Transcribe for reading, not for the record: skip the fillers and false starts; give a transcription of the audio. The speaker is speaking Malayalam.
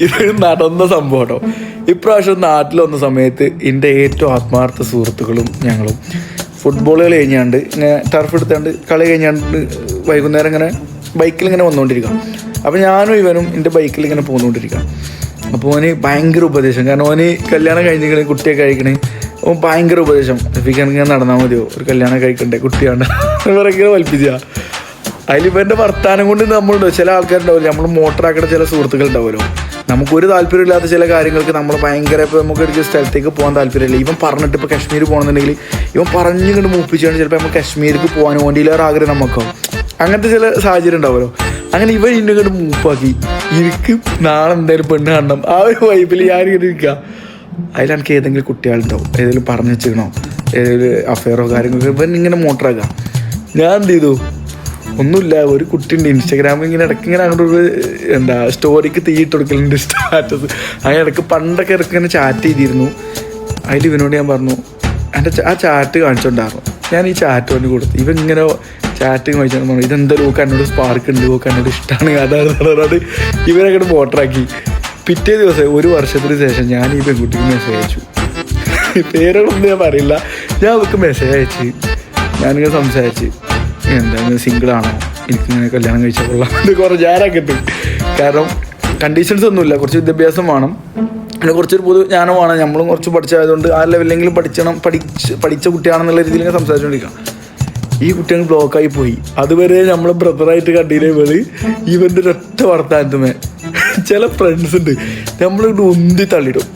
ഇത് നടന്ന സംഭവം കേട്ടോ. ഇപ്രാവശ്യം നാട്ടിൽ വന്ന സമയത്ത് എൻ്റെ ഏറ്റവും ആത്മാർത്ഥ സുഹൃത്തുക്കളും ഞങ്ങളും ഫുട്ബോൾ കളി കഴിഞ്ഞാണ്ട് ഇങ്ങനെ ടർഫ് എടുത്താണ്ട് കളി കഴിഞ്ഞാണ്ട് വൈകുന്നേരം ഇങ്ങനെ ബൈക്കിൽ ഇങ്ങനെ വന്നുകൊണ്ടിരിക്കാം. അപ്പോൾ ഞാനും ഇവനും എൻ്റെ ബൈക്കിൽ ഇങ്ങനെ പോന്നുകൊണ്ടിരിക്കാം. അപ്പോൾ ഓന് ഭയങ്കര ഉപദേശം, കാരണം ഓന് കല്യാണം കഴിഞ്ഞിരിക്കണേ കുട്ടിയൊക്കെ കഴിക്കണേ. ഓൻ ഭയങ്കര ഉപദേശം, ഇങ്ങനെ നടന്നാൽ മതിയോ, ഒരു കല്യാണം കഴിക്കണ്ടേ, കുട്ടിയാണ് ഇവരൊക്കെ വലിപ്പിച്ച. അതിലിവൻ്റെ വർത്താനം കൊണ്ട് നമ്മളുണ്ടോ ചില ആൾക്കാരുണ്ടാവില്ല, നമ്മൾ മോട്ടറാക്കുന്ന ചില സുഹൃത്തുക്കൾ ഉണ്ടാവുമല്ലോ, നമുക്കൊരു താല്പര്യമില്ലാത്ത ചില കാര്യങ്ങൾക്ക് നമ്മൾ ഭയങ്കര, ഇപ്പോൾ നമുക്കൊരു സ്ഥലത്തേക്ക് പോകാൻ താല്പര്യമില്ല. ഇവൻ പറഞ്ഞിട്ട് ഇപ്പോൾ കാശ്മീർ പോകണമെന്നുണ്ടെങ്കിൽ ഇവൻ പറഞ്ഞുകൊണ്ട് മൂപ്പിച്ചാണ് ചിലപ്പോൾ നമ്മൾ കാശ്മീർക്ക് പോകാൻ വേണ്ടിയിലേറെ ആഗ്രഹം നമുക്കാവും. അങ്ങനത്തെ ചില സാഹചര്യം ഉണ്ടാവുമല്ലോ. അങ്ങനെ ഇവൻ ഇന്നിങ്ങോട്ട് മൂപ്പാക്കി എനിക്ക് നാളെ എന്തായാലും പെണ്ണ് കാണണം, ആ ഒരു വൈബിൽ ഞാനിങ്ങനെ ഇരിക്കുക. അതിലെനിക്ക് ഏതെങ്കിലും കുട്ടികളുണ്ടാവും, ഏതെങ്കിലും പറഞ്ഞു വെച്ചിക്കണോ, ഏതെങ്കിലും അഫെയറോ കാര്യങ്ങളൊക്കെ ഇവൻ ഇങ്ങനെ മോട്ടറാക്കുക. ഞാൻ എന്ത് ചെയ്തു, ഒന്നുമില്ല, ഒരു കുട്ടിയുണ്ട് ഇൻസ്റ്റാഗ്രാമിൽ ഇങ്ങനെ ഇടയ്ക്ക് ഇങ്ങനെ അങ്ങോട്ടൊരു സ്റ്റോറിക്ക് തീയിട്ട് കൊടുക്കലുണ്ട്, സ്റ്റാറ്റസ്. അങ്ങനെ ഇടയ്ക്ക് പണ്ടൊക്കെ ഇടയ്ക്ക് ഇങ്ങനെ ചാറ്റ് ചെയ്തിരുന്നു. അതിൽ ഇവനോട് ഞാൻ പറഞ്ഞു, എൻ്റെ ആ ചാറ്റ് കാണിച്ചോണ്ടായിരുന്നു. ഞാൻ ഈ ചാറ്റ് കൊണ്ട് കൊടുത്തു. ഇവൻ ഇങ്ങനെ ചാറ്റ് വായിച്ചാൽ പറഞ്ഞു, ഇതെന്താ ലോക്ക് എന്നോട് സ്പാർക്ക് ഉണ്ട്, ലോക്ക് എന്നോട് ഇഷ്ടമാണ്, അതാണ് ഇവരങ്ങോട്ട് മോട്ടറാക്കി. പിറ്റേ ദിവസം 1 വർഷത്തിന് ശേഷം ഞാൻ ഈ പെൺകുട്ടിക്ക് മെസ്സേജ് അയച്ചു. പേരുകളൊന്നും ഞാൻ പറയില്ല. ഞാൻ അവർക്ക് മെസ്സേജ് അയച്ച് ഞാനിങ്ങനെ സംസാരിച്ച്, എന്താ സിംഗിളാണോ, എനിക്കിങ്ങനെ കല്യാണം കഴിച്ചാൽ കൊള്ളാം എന്ന് കുറച്ച് ഞാനൊക്കെ ഉണ്ട്. കാരണം കണ്ടീഷൻസ് ഒന്നുമില്ല, കുറച്ച് വിദ്യാഭ്യാസം വേണം, പിന്നെ കുറച്ചൊരു പൊതു ജ്ഞാനം വേണം. നമ്മളും കുറച്ച് പഠിച്ചതായതുകൊണ്ട് ആ ലെവലിലെങ്കിലും പഠിച്ച കുട്ടിയാണെന്നുള്ള രീതിയിൽ ഇങ്ങനെ സംസാരിച്ചുകൊണ്ടിരിക്കാം. ഈ കുട്ടികൾ ബ്ലോക്കായി പോയി. അതുവരെ നമ്മൾ ബ്രദറായിട്ട് കണ്ടീനെ വേള് ഇവൻ്റെ ഒരൊറ്റ വർത്താനത്തുമേ ചില ഫ്രണ്ട്സ് ഉണ്ട് നമ്മളിവിടെ ഉന്തി തള്ളിടും.